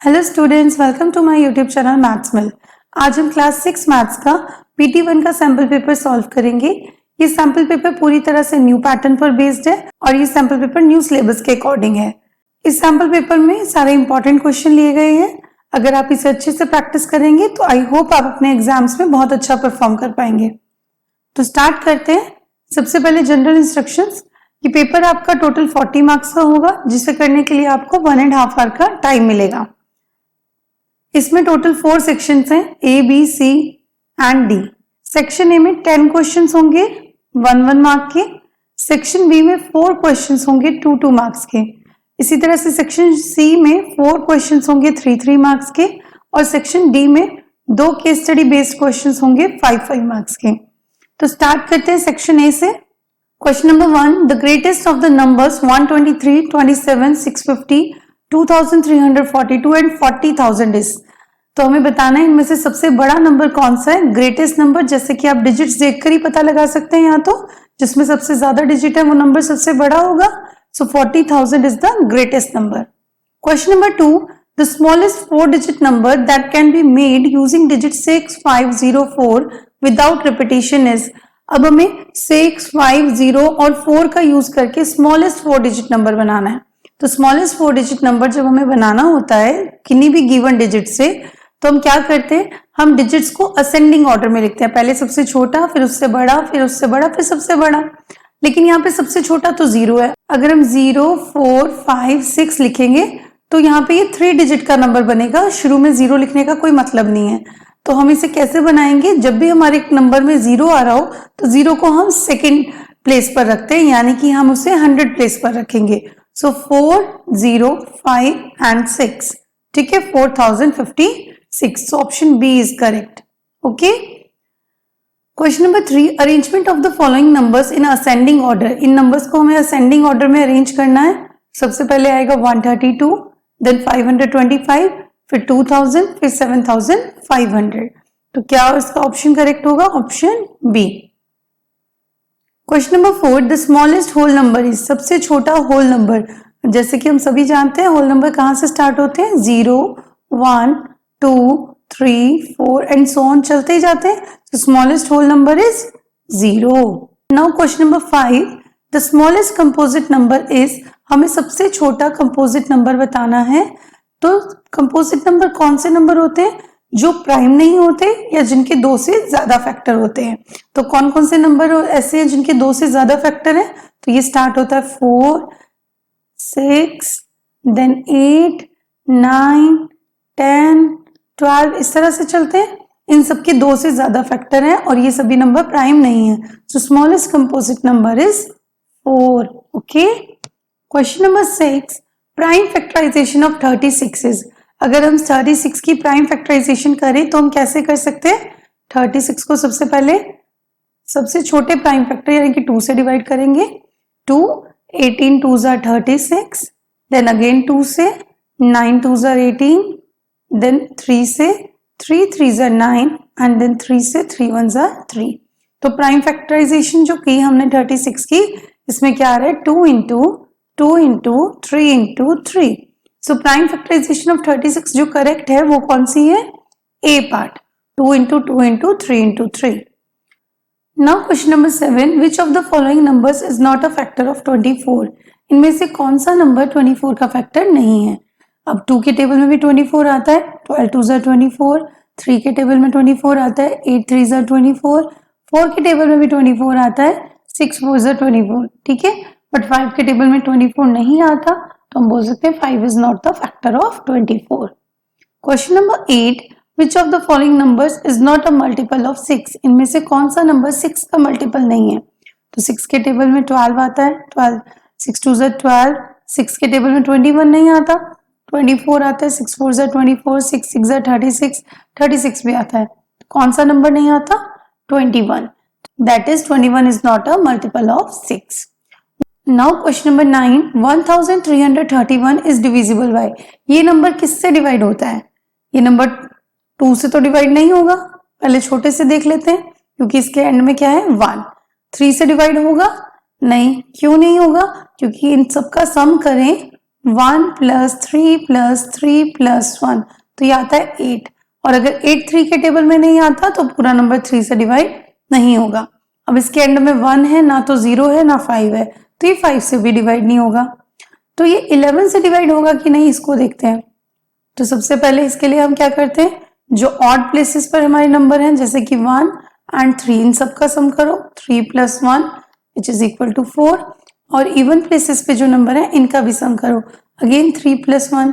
Hello students, welcome to my YouTube channel maths मिल। आज हम क्लास 6 मैथ्स का PT1 का सैम्पल पेपर सॉल्व करेंगे। ये सैम्पल पेपर पूरी तरह से न्यू पैटर्न पर बेस्ड है और ये सैम्पल पेपर न्यू सिलेबस के अकॉर्डिंग है। इस सैम्पल पेपर में सारे इंपॉर्टेंट क्वेश्चन लिए गए हैं। अगर आप इसे अच्छे से प्रैक्टिस करेंगे तो आई होप आप अपने एग्जाम्स में बहुत अच्छा परफॉर्म कर पाएंगे। तो स्टार्ट करते हैं। सबसे पहले जनरल इंस्ट्रक्शंस। ये पेपर आपका टोटल 40 मार्क्स का होगा, जिसे करने के लिए आपको 1.5 आवर का टाइम मिलेगा। इसमें टोटल 4 सेक्शंस हैं, A, B, C and D। Section A में 10 क्वेश्चंस होंगे 1 मार्क के। सेक्शन बी में 4 क्वेश्चंस होंगे 2 मार्क्स के। इसी तरह से सेक्शन सी में 4 क्वेश्चंस होंगे 3 मार्क्स के और सेक्शन डी में 2 केस स्टडी बेस्ड क्वेश्चंस होंगे 5 मार्क्स के। तो स्टार्ट करते हैं सेक्शन ए से। Question number 1, the greatest of the numbers 123, 27, 650, 2342 and 40,000 is. तो हमें बताना है इनमें से सबसे बड़ा नंबर कौन सा है। ग्रेटेस्ट नंबर, जैसे कि आप डिजिट्स देखकर ही पता लगा सकते हैं, यहाँ तो जिसमें सबसे ज्यादा डिजिट है वो नंबर सबसे बड़ा होगा। सो 40,000 is the greatest number. Question number 2, the smallest 4 digit number that can be made using digit 6, 5, 0, 4 without repetition is. अब हमें 6, 5, 0 और 4 का यूज करके स्मॉलेस्ट 4 डिजिट नंबर बनाना है। तो स्मॉलेस्ट 4 डिजिट नंबर जब हमें बनाना होता है किन्हीं भी गिवन डिजिट से, तो हम क्या करते हैं, हम डिजिट्स को असेंडिंग ऑर्डर में लिखते हैं। पहले सबसे छोटा, फिर उससे बड़ा, फिर उससे बड़ा, फिर सबसे बड़ा। लेकिन यहाँ पे सबसे छोटा तो 0 है। अगर हम 0, 4, 5, 6 लिखेंगे तो यहाँ पे ये 3 डिजिट का नंबर बनेगा। शुरू में 0 लिखने का कोई मतलब नहीं है। तो हम इसे कैसे बनाएंगे, जब भी हमारे नंबर में 0 आ रहा हो तो 0 को हम सेकेंड प्लेस पर रखते हैं, यानी कि हम उसे 100 प्लेस पर रखेंगे। सो 4, 0, 5 एंड 6, ठीक है, 4056। So option B is correct. Okay. Question number 3, arrangement of the following numbers in ascending order. In numbers को हमें ascending order में arrange करना है। सबसे पहले आएगा 132, then 525, फिर 2000, फिर 7500। तो क्या इसका ऑप्शन करेक्ट होगा? Option B. Question number 4, the smallest whole number is. सबसे छोटा होल नंबर, जैसे कि हम सभी जानते हैं होल नंबर कहां से स्टार्ट होते हैं, 0, 1, 2, 3, 4 एंड सो ऑन चलते ही जाते हैं। तो smallest whole number is 0। Now question number 5, the smallest composite number is. हमें सबसे छोटा कंपोजिट नंबर बताना है। तो कंपोजिट नंबर कौन से नंबर होते हैं, जो प्राइम नहीं होते या जिनके 2 से ज्यादा फैक्टर होते हैं। तो कौन कौन से नंबर ऐसे हैं जिनके 2 से ज्यादा फैक्टर है? तो ये स्टार्ट होता है 4, 6, देन 8, 9, 10, 12, इस तरह से चलते हैं। इन सबके 2 से ज्यादा फैक्टर हैं और ये सभी नंबर प्राइम नहीं है। So smallest composite number is 4। Okay. Question number 6, prime factorisation of 36 is. अगर हम 36 की प्राइम फैक्टराइजेशन करें तो हम कैसे कर सकते हैं? 36 को सबसे पहले सबसे छोटे प्राइम फैक्टर यानी कि 2 से डिवाइड करेंगे। 2, 18 2s are 36, देन अगेन 2 से, 9 2s are 18, देन 3 से, 3 3s are 9 एंड देन 3 से, 3 1s are 3। तो प्राइम फैक्टराइजेशन जो की हमने 36 की, इसमें क्या आ रहा है, 2 into 2 into 3 into 3। So prime factorisation of 36 जो करेक्ट है वो कौन सी है? A part, 2 into 2 into 3 into 3। Now question number 7, which of the following numbers is not a factor of 24। इनमें से कौन सा नंबर 24 का फैक्टर नहीं है? अब 2 के टेबल में भी 24 आता है, 12 2s are 24, 3 के टेबल में 24 आता है, 8 3s are 24, 4 के टेबल में भी 24 आता है, 6 4s are 24, ठीक है। बट 5 के टेबल में 24 नहीं आता, तो हम बोल सकते हैं 5 is not the factor of 24। Question number 8, which of the following numbers is not a multiple of 6। इनमें से कौन सा नंबर 6 का मल्टीपल नहीं है? तो 6 के टेबल में 12 आता है, 12 6 2s are 12, 6 के टेबल में 21 नहीं आता, 24 आता है, 6 4s are 24, 6 6s are 36, 36 भी आता है। कौन सा नंबर नहीं आता? 21। That is 21 is not a multiple of 6। Now question number 9, 1331 is divisible by. ये नंबर किससे डिवाइड होता है? ये नंबर 2 से तो डिवाइड नहीं होगा, पहले छोटे से देख लेते हैं, क्योंकि इसके एंड में क्या है, 1। 3 से डिवाइड होगा? नहीं। क्यों नहीं होगा? क्योंकि इन सबका सम करें 1 प्लस 3 प्लस 3 प्लस 1, तो ये आता है 8। और अगर 8 3 के टेबल में नहीं आता तो पूरा नंबर 3 से डिवाइड नहीं होगा। अब इसके एंड में 1 है, ना तो 0 है ना 5 है, तो ये 5 से भी डिवाइड नहीं होगा। तो ये 11 से डिवाइड होगा कि नहीं, इसको देखते हैं। तो सबसे पहले इसके लिए हम क्या करते हैं, जो ऑड प्लेसेस पर हमारे नंबर हैं जैसे कि 1 एंड 3, इन सबका सम करो, 3 plus 1 which is equal to 4। और इवन प्लेसेस पे जो नंबर है इनका भी सम करो, अगेन 3 प्लस 1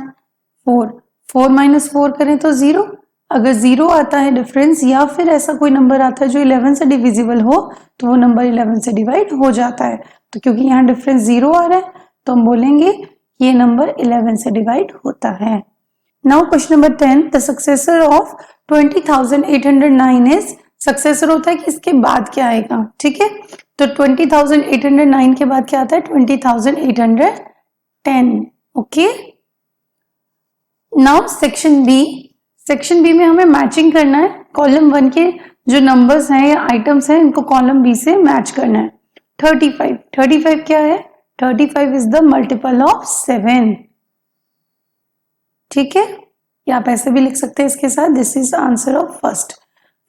4, 4 माइनस 4 करें तो 0। अगर 0 आता है डिफरेंस या फिर ऐसा कोई नंबर आता है जो 11 से डिविजिबल हो तो वो नंबर 11 से डिवाइड हो जाता है। तो क्योंकि यहाँ डिफरेंस 0 आ रहा है तो हम बोलेंगे ये नंबर 11 से डिवाइड होता है। Now question number 10, the successor of 20,809 is, successor होता है कि इसके बाद क्या आएगा, ठीक है। तो 20,809 के बाद क्या आता है, 20,810, okay. Now section B, section B में हमें मैचिंग करना है, कॉलम 1 के जो नंबर्स हैं या आइटम्स हैं इनको कॉलम बी से मैच करना है। 35, 35 क्या है, 35 इज द मल्टीपल ऑफ 7, ठीक है, या आप ऐसे भी लिख सकते हैं इसके साथ, this is answer of first.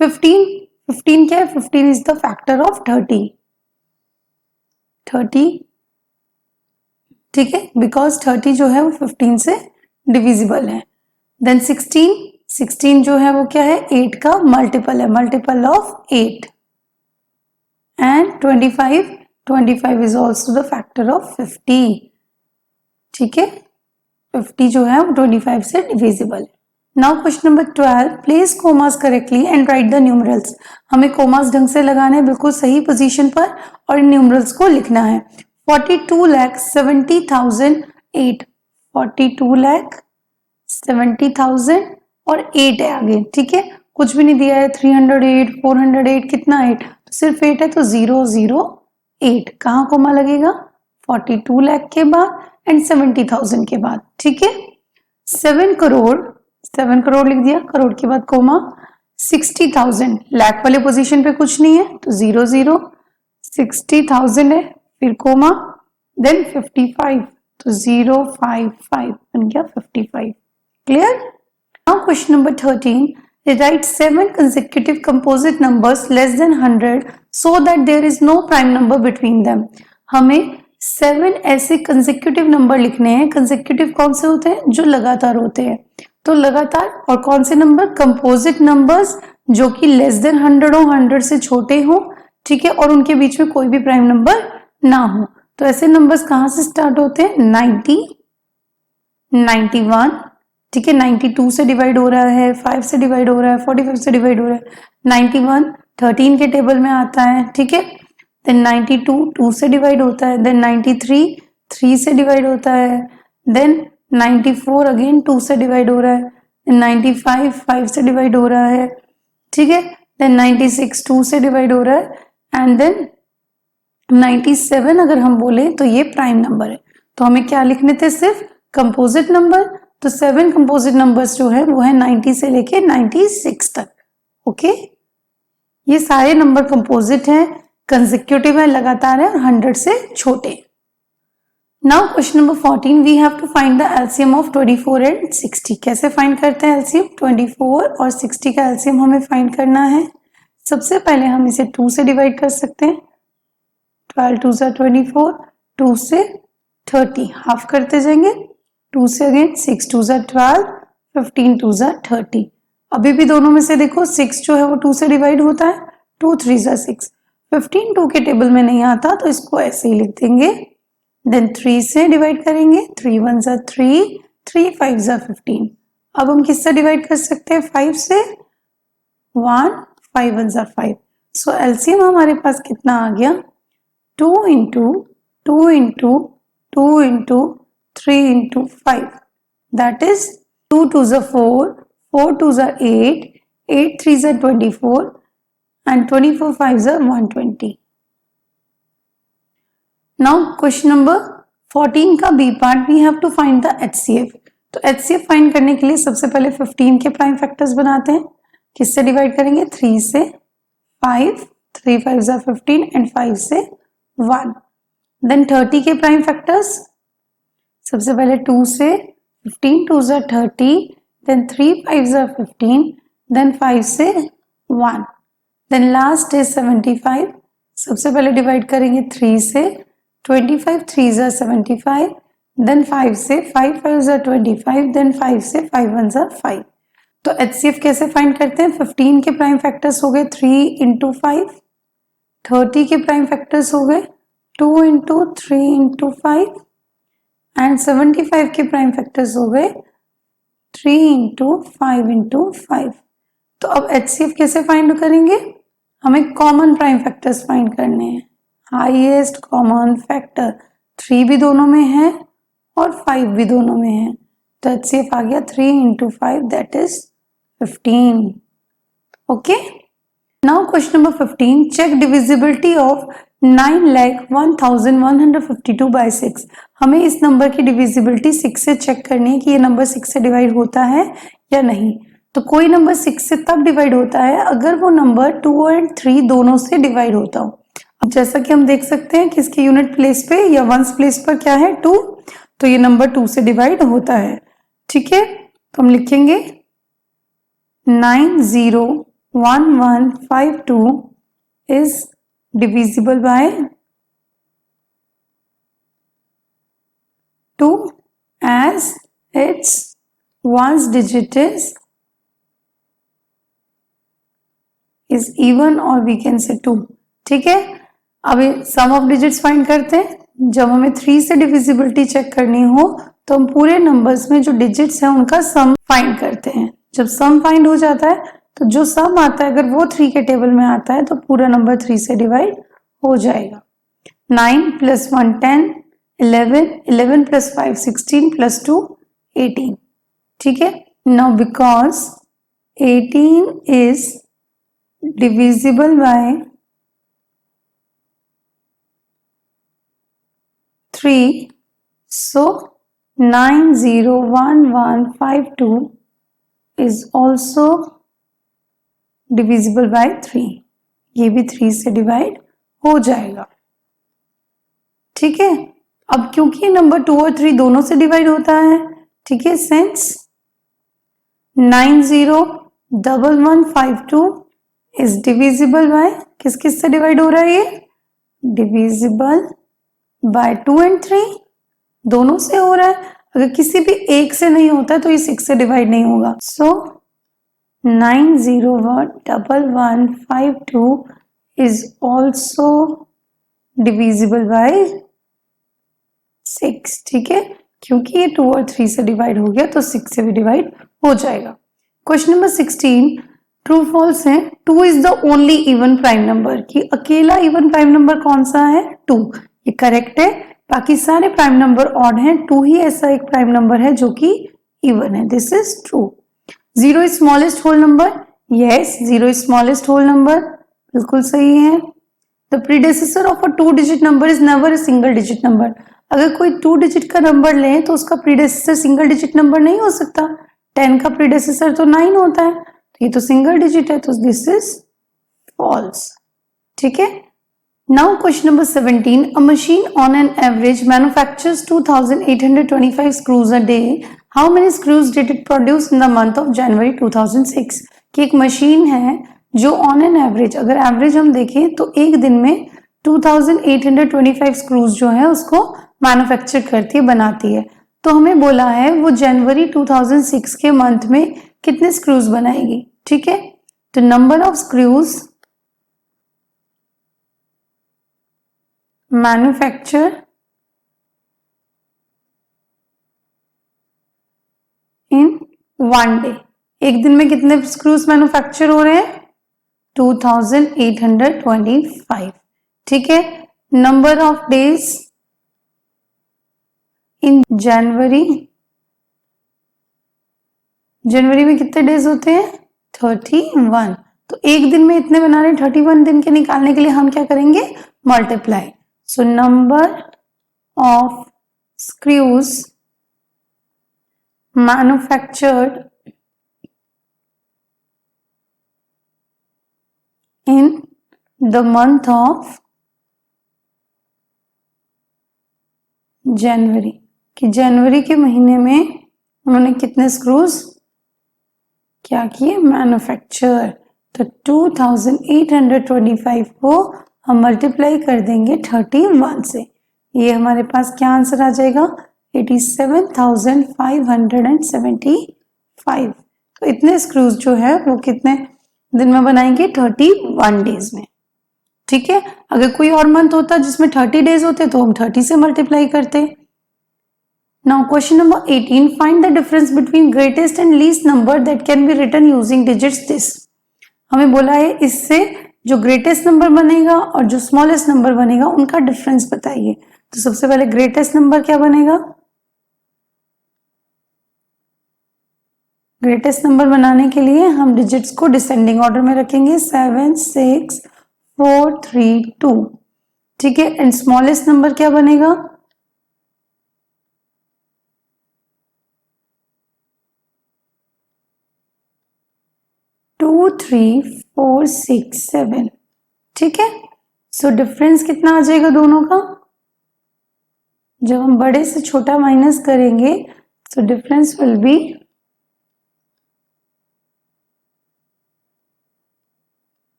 15, 15 क्या है, 15 इज द फैक्टर ऑफ 30, 30, ठीक है, बिकॉज 30 जो है वो 15 से डिविजिबल है। देन 16, 16 जो है वो क्या है, 8 का मल्टीपल है, multiple of 8। And 25, 25 is also the factor of 50, ठीक है, 50 जो है वो 25 से डिविजिबल है। Now question number 12, place commas correctly and right the numerals. हमें कोमास ढंग से लगाने हैं बिल्कुल सही पोजीशन पर और इन न्यूमरल्स को लिखना है। 42,70,008, 42,70,000 और 8 है आगे, ठीक है, कुछ भी नहीं दिया है, 308, 408, कितना 8, तो सिर्फ 8 है, तो 008, कहाँ कोमा लगेगा, 42 लाख के बाद एंड 70,000 के बाद, ठीक है। 7 करोड़, 7 करोड़ लिख दिया, करोड़ के बाद कोमा, 60,000, लाख वाले पोजीशन पे कुछ नहीं है तो 00, 60,000 है, फिर कोमा, देन 55, तो 055 बन गया 55, clear. Now question number 13, write 7 consecutive composite numbers less than 100 so that there is no prime number between them। हमें 7 ऐसे कंसेक्यूटिव नंबर लिखने हैं। कंसेक्यूटिव कौन से होते हैं, जो लगातार होते हैं, तो लगातार, और कौन से नंबर, कंपोजिट नंबर्स जो कि लेस देन 100 हो, 100 से छोटे हो, ठीक है, और उनके बीच में कोई भी प्राइम नंबर ना हो। तो ऐसे नंबर्स कहां से स्टार्ट होते हैं, 90, 91, ठीक है, 92 से डिवाइड हो रहा है, 5 से डिवाइड हो रहा है, 45 से डिवाइड हो रहा है, 91 13 के टेबल में आता है, ठीक है, देन 92 2 से डिवाइड होता है, देन 93 3 से डिवाइड होता है, देन 94 अगेन 2 से डिवाइड हो रहा है, देन 95 5 से डिवाइड हो रहा है, ठीक है, देन 96 2 से डिवाइड हो रहा है, एंड देन 97 अगर हम बोले तो ये प्राइम नंबर है। तो हमें क्या लिखने थे, सिर्फ कंपोजिट नंबर। तो 7 कंपोजिट नंबर्स जो है वो है 90 से लेके 96 तक, ओके। ये सारे नंबर कंपोजिट हैं, कंसेक्यूटिव है, लगातार है और 100 से छोटे। Now question number 14, we have to find the LCM of 24 and 60। कैसे फाइंड करते हैं एलसीएम, 24 और 60 का एलसीएम हमें फाइंड करना है। सबसे पहले हम इसे 2 से डिवाइड कर सकते हैं, 12 2 सा 24, 2 से 30 हाफ करते जाएंगे, 2 से अगेन 6 2 सा 12, 15 2 सा 30। अभी भी दोनों में से देखो 6 जो है वो 2 से डिवाइड होता है, 2 3 सा 6, 15 2 के टेबल में नहीं आता तो इसको ऐसे ही लिख देंगे। देन 3 से डिवाइड करेंगे, 3 1 सा 3, 3 5 सा 15। अब हम किससे डिवाइड कर सकते हैं, 5 से, 1 5 1 सा 5। सो एलसीएम हमारे पास कितना आ गया, 2 into 2 into 2 into 3 into 5, that is 2 2 सा 4, 4 2 सा 8, 8 3 सा 24 and 24 5 सा 120। Now question number 14 का B part, we have to find the HCF. तो एचसीएफ फाइंड करने के लिए सबसे पहले 15 के प्राइम फैक्टर्स बनाते हैं। किससे डिवाइड करेंगे, 3 से, 5 3 5 सा 15 एंड 5 से 1। देन 30 के प्राइम फैक्टर्स सबसे पहले 2 से 15 2 ज़ा 30, देन 3 5 ज़ा 15, देन 5 से 1, देन लास्ट इज 75। सबसे पहले डिवाइड करेंगे 3 से, 25 3 ज़ा 75, देन 5 से, 5 5 ज़ा 25, देन 5 से, 5 1 ज़ा 5। तो HCF कैसे फाइंड करते हैं? 15 के प्राइम फैक्टर्स हो गए 3 इंटू 5, 30 के प्राइम फैक्टर्स हो गए 2 इंटू 3 इंटू 5, एंड 75 के प्राइम फैक्टर्स हो गए 3 इंटू 5 इंटू 5। तो अब HCF कैसे फाइंड करेंगे? हमें कॉमन प्राइम फैक्टर्स फाइंड करने हैं। हाईएस्ट कॉमन फैक्टर 3 भी दोनों में है और 5 भी दोनों में है, तो HCF आ गया 3 into 5, that is 15। Okay, now question number 15, check divisibility of 9,01,152 by 6। हमें इस नंबर की डिविजिबिलिटी 6 से चेक करनी है कि ये नंबर 6 से डिवाइड होता है या नहीं। तो कोई नंबर 6 से तब डिवाइड होता है अगर वो नंबर 2 एंड 3 दोनों से डिवाइड होता हो। अब जैसा कि हम देख सकते हैं कि इसके यूनिट प्लेस पे या वंस प्लेस पर क्या है 2, तो ये नंबर 2 से डिवाइड होता है। ठीक है, तो हम लिखेंगे 901152 is divisible by 2 as its ones digit is even or we can say 2। ठीक है, अब सम ऑफ डिजिट्स फाइंड करते हैं। जब हमें 3 से डिविजिबिलिटी चेक करनी हो तो हम पूरे नंबर्स में जो डिजिट्स हैं उनका सम फाइंड करते हैं। जब सम फाइंड हो जाता है तो जो सम आता है अगर वो 3 के टेबल में आता है तो पूरा नंबर 3 से डिवाइड हो जाएगा। 9 + 1 10, 11, 11 + 5 16 + 2 18। ठीक है, now because 18 is divisible by 3, so 901152 is also divisible by 3। ये भी 3 से डिवाइड हो जाएगा। ठीक है, अब क्योंकि नंबर 2 और 3 दोनों से डिवाइड होता है, ठीक है, सिंस 901152 इज डिविजिबल बाय किस किस से डिवाइड हो रहा है? ये डिविजिबल बाय 2 एंड 3 दोनों से हो रहा है। अगर किसी भी एक से नहीं होता है तो ये 6 से डिवाइड नहीं होगा। सो 901152 इज ऑल्सो डिविजिबल बाय 6। ठीक है, क्योंकि ये 2 और 3 से डिवाइड हो गया तो 6 से भी डिवाइड हो जाएगा। क्वेश्चन नंबर 16, ट्रू फॉल्स है। 2 is the only even prime number, कि अकेला इवन प्राइम नंबर कौन सा है? 2। ये करेक्ट है, बाकी सारे प्राइम नंबर ऑड हैं, 2 ही ऐसा एक प्राइम नंबर है जो कि इवन है। This is true. 0 is smallest whole number, yes 0 is smallest whole number, बिल्कुल सही है। The predecessor of a 2 digit number is never a single digit number. अगर कोई 2 डिजिट का नंबर लें तो उसका प्रीडेसेसर सिंगल डिजिट नंबर नहीं हो सकता। 10 का प्रीडेसेसर तो 9 होता है, तो ये तो सिंगल डिजिट है, तो दिस इज फॉल्स। ठीक है, now question number 17, a machine on an average manufactures 2825 screws a day, how many screws did it produce in the month of January 2006। कि एक मशीन है जो ऑन एन एवरेज, अगर average हम देखें तो एक दिन में 2825 स्क्रूज जो है उसको मैन्युफैक्चर करती है, बनाती है। तो हमें बोला है वो जनवरी 2006 के मंथ में कितने स्क्रूज बनाएगी। ठीक है, तो number of screws manufacture in 1 day, एक दिन में कितने स्क्रूज मैन्युफैक्चर हो रहे हैं? 2825। ठीक है, नंबर ऑफ डेज इन जनवरी, जनवरी में कितने डेज होते हैं? 31। तो एक दिन में इतने बना रहे, 31 दिन के निकालने के लिए हम क्या करेंगे? Multiply. So number of screws manufactured in the month of January। कि जनवरी के महीने में उन्होंने कितने स्क्रूज क्या किए, मैन्युफैक्चर। तो 2825 को हम मल्टीप्लाई कर देंगे 31 से, ये हमारे पास क्या आंसर आ जाएगा, 87,575। तो इतने स्क्रूज जो है वो कितने दिन में बनाएंगे, 31 डेज में। ठीक है, अगर कोई और मंथ होता जिसमें 30 डेज होते तो हम 30 से मल्टीप्लाई करते। Now question number 18, find the difference between greatest and least number that can be written using digits this. हमें बोला है इससे जो ग्रेटेस्ट नंबर बनेगा और जो स्मॉलेस्ट नंबर बनेगा उनका डिफरेंस बताइए। तो सबसे पहले ग्रेटेस्ट नंबर क्या बनेगा, ग्रेटेस्ट नंबर बनाने के लिए हम डिजिट्स को डिसेंडिंग ऑर्डर में रखेंगे, 7 6 4 3 2। ठीक है, एंड स्मॉलेस्ट नंबर क्या बनेगा, 2 3 4 6 7। ठीक है, सो डिफरेंस कितना आ जाएगा दोनों का, जब हम बड़े से छोटा माइनस करेंगे तो डिफरेंस विल बी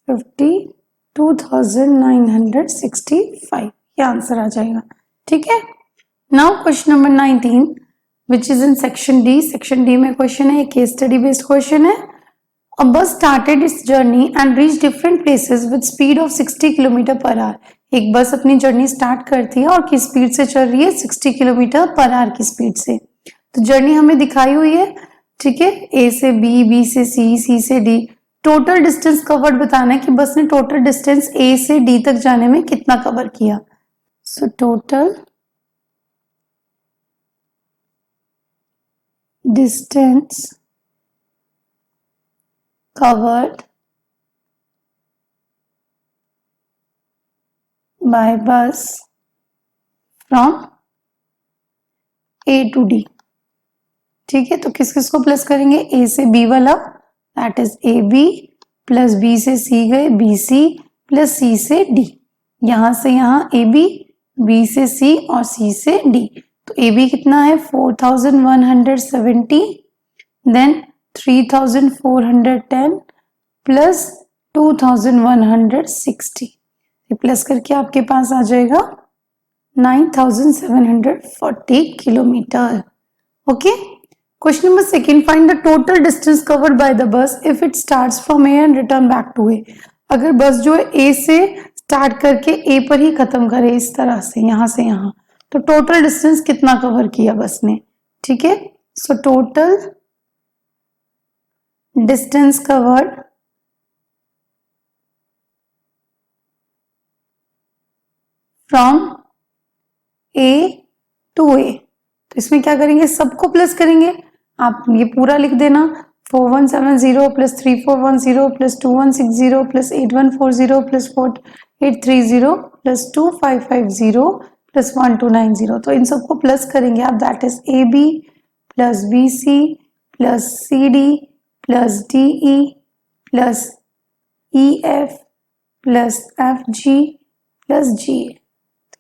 52,965, ये आंसर आ जाएगा। ठीक है, now question number 19 which is in section D. Section D में क्वेश्चन है, केस स्टडी बेस्ड क्वेश्चन है। A bus started its journey and reached different places with speed of 60 kilometre per hour. एक बस अपनी journey start करती है और किस स्पीड से चल रही है, 60 किलोमीटर पर आवर की स्पीड से। तो जर्नी हमें दिखाई हुई है। ठीक है, ए से बी, बी से सी, सी से डी। टोटल डिस्टेंस कवर्ड बताना है कि बस ने टोटल डिस्टेंस ए से डी तक जाने में कितना कवर किया। सो total distance covered by bus from A to D। ठीक है, तो किस किस को प्लस करेंगे, A से B वाला that is AB, plus B से C गए BC, प्लस C से D, यहां से यहां AB, B से C और C से D। तो AB कितना है 4,170, देन 3,410 प्लस 2,160, प्लस करके आपके पास आ जाएगा 9,740 किलोमीटर। Okay, question number second, find the total distance covered by the bus if it starts from A and return back to A. अगर बस जो है ए से स्टार्ट करके ए पर ही खत्म करे, इस तरह से यहां से यहां, तो टोटल डिस्टेंस कितना कवर किया बस ने। ठीक है, so total distance covered from A to A. तो इसमें क्या करेंगे, सबको प्लस करेंगे। आप ये पूरा लिख देना, 4170 plus 3410 plus 2160 plus 8140 plus 4830 plus 2550 plus 1290। तो इन सबको प्लस करेंगे आप, that is A B plus B C plus C D plus D E plus E F plus F G plus G A.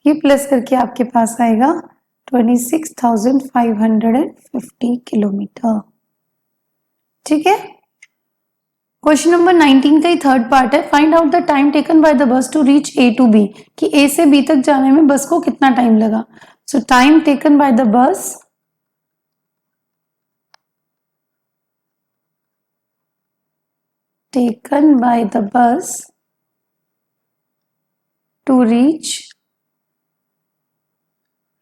ये प्लस करके आपके पास आएगा 26,550 किलोमीटर। ठीक है, क्वेश्चन नंबर 19 का ही थर्ड पार्ट है, find out the time taken by the bus to reach A to B, कि ए से बी तक जाने में बस को कितना टाइम लगा। So time taken by the bus to reach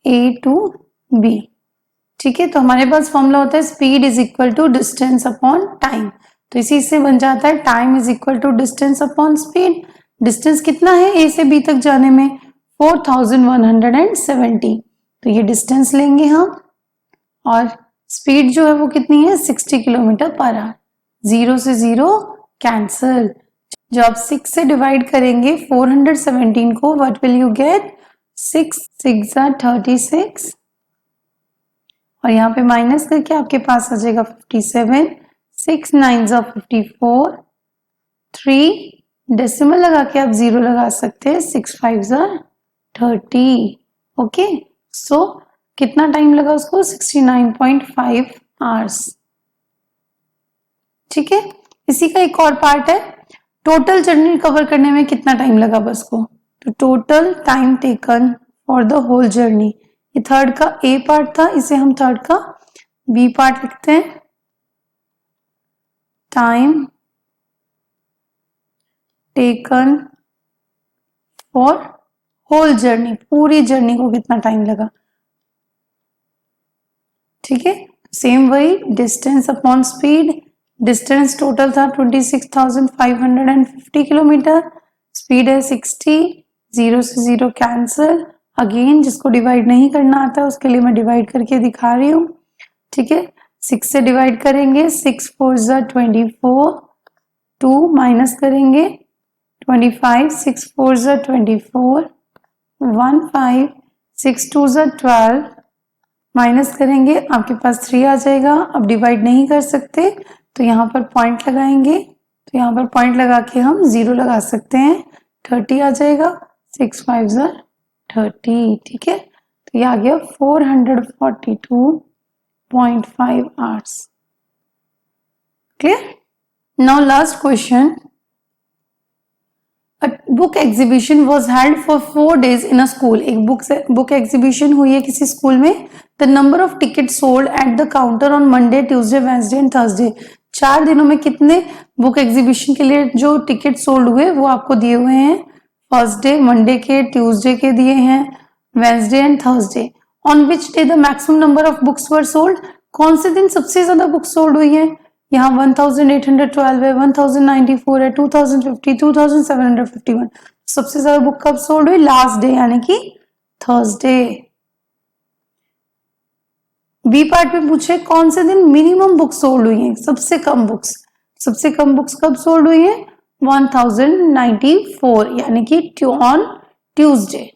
A to B. ठीक है, तो हमारे पास फॉर्मूला होता है speed is equal to distance upon time. तो इसी से बन जाता है time is equal to distance upon speed. Distance कितना है ए से बी तक जाने में, 4,170। तो ये डिस्टेंस लेंगे हम, और स्पीड जो है वो कितनी है 60 किलोमीटर पर आवर। 0 से 0 कैंसल। जब आप 6 से डिवाइड करेंगे 417 को, व्हाट विल यू गेट, 6 6 36, और यहाँ पे माइनस करके आपके पास आ जाएगा 57, 6 9 54, 3 डेसिमल लगा के आप 0 लगा सकते हैं, 6 5 30। ओके, सो कितना टाइम लगा उसको? 69.5 आवर्स। ठीक है, इसी का एक और पार्ट है, टोटल जर्नी कवर करने में कितना टाइम लगा बस को। तो total time taken for the whole journey, ये थर्ड का ए पार्ट था, इसे हम थर्ड का बी पार्ट लिखते हैं। Time taken for whole journey, पूरी जर्नी को कितना टाइम लगा। ठीक है, सेम वही distance upon speed, distance total था 26,550 किलोमीटर, स्पीड है 60, 0 से 0 कैंसिल, अगेन जिसको डिवाइड नहीं करना आता उसके लिए मैं डिवाइड करके दिखा रही हूँ। ठीक है, 6 से डिवाइड करेंगे, 6 4 ज़ा 24, 2 माइनस करेंगे 25, 6 4 ज़ा 24, 1 5, 6 2 ज़ा 12, माइनस करेंगे आपके पास 3 आ जाएगा। अब डिवाइड नहीं कर सकते तो यहाँ पर पॉइंट लगाएंगे, तो यहाँ पर पॉइंट लगा के हम 0 लगा सकते हैं, 30 आ जाएगा, 6 5 ज़ा 30। ठीक है, तो ये आ गया 442.5 hours. Clear? Now last question, A book exhibition was held for 4 days in a school. एक book exhibition हुई है किसी स्कूल में। The number of tickets sold at the counter on Monday, Tuesday, Wednesday and Thursday. 4 दिनों में कितने book exhibition के लिए जो टिकट सोल्ड हुए वो आपको दिए हुए हैं। फर्स्ट डे मंडे के, ट्यूसडे के दिए हैं, Wednesday and Thursday. On which day the maximum number of books were sold, कौन से दिन सबसे ज्यादा बुक्स सोल्ड हुई है। यहाँ 1812 है, 1094 है, 2050, 2751। सबसे ज्यादा बुक कब सोल्ड हुई? लास्ट डे यानी कि थर्सडे। बी पार्ट में पूछे कौन से दिन मिनिमम बुक्स सोल्ड हुई है, सबसे कम बुक्स। सबसे कम बुक्स कब सोल्ड हुई है? 1094 यानी कि ऑन ट्यूसडे।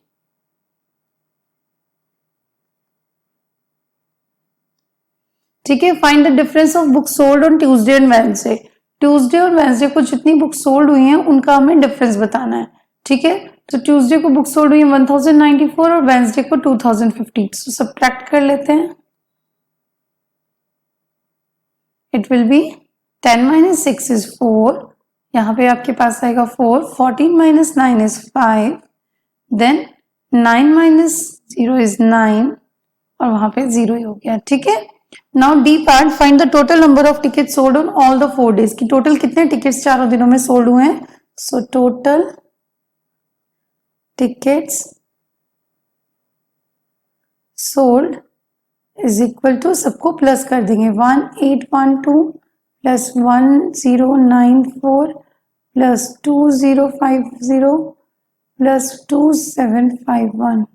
ठीक है, find the difference of book sold on Tuesday and Wednesday. Tuesday और वेडनेसडे को जितनी बुक सोल्ड हुई हैं उनका हमें डिफरेंस बताना है। ठीक है, तो ट्यूसडे को बुक सोल्ड हुई है 1094 और वेडनेसडे को 2050। तो सब्ट्रैक्ट कर लेते हैं, it will be 10 minus 6 is 4, यहाँ पे आपके पास आएगा 4, 14 minus 9 is 5, then 9 minus 0 is 9 और वहां पे 0 ही हो गया। ठीक है, now D part, find the total number of ticket sold on all the 4 days, की टोटल कितने टिकट्स चारों दिनों में सोल्ड हुए हैं। So total tickets sold is equal to, सबको प्लस कर देंगे, 1812 प्लस 1094 प्लस 2050 प्लस 2751,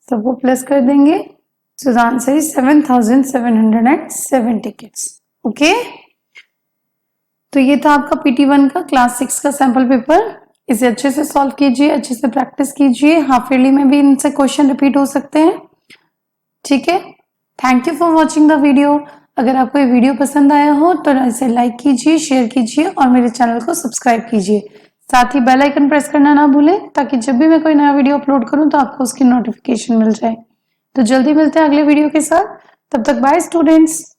सबको प्लस कर देंगे। So the answer is 7707 tickets. Okay, तो ये था आपका PT1 का क्लास 6 का सैंपल पेपर। इसे अच्छे से सॉल्व कीजिए, अच्छे से प्रैक्टिस कीजिए, हाफ ईयरली में भी इनसे क्वेश्चन रिपीट हो सकते हैं। ठीक है, thank you for watching the video. अगर आपको ये वीडियो पसंद आया हो तो इसे लाइक कीजिए, शेयर कीजिए और मेरे चैनल को सब्सक्राइब कीजिए। साथ ही बेल आइकन प्रेस करना ना भूलें ताकि जब भी मैं कोई नया वीडियो अपलोड करूं तो आपको उसकी नोटिफिकेशन मिल जाए। तो जल्दी मिलते हैं अगले वीडियो के साथ, तब तक बाय स्टूडेंट्स।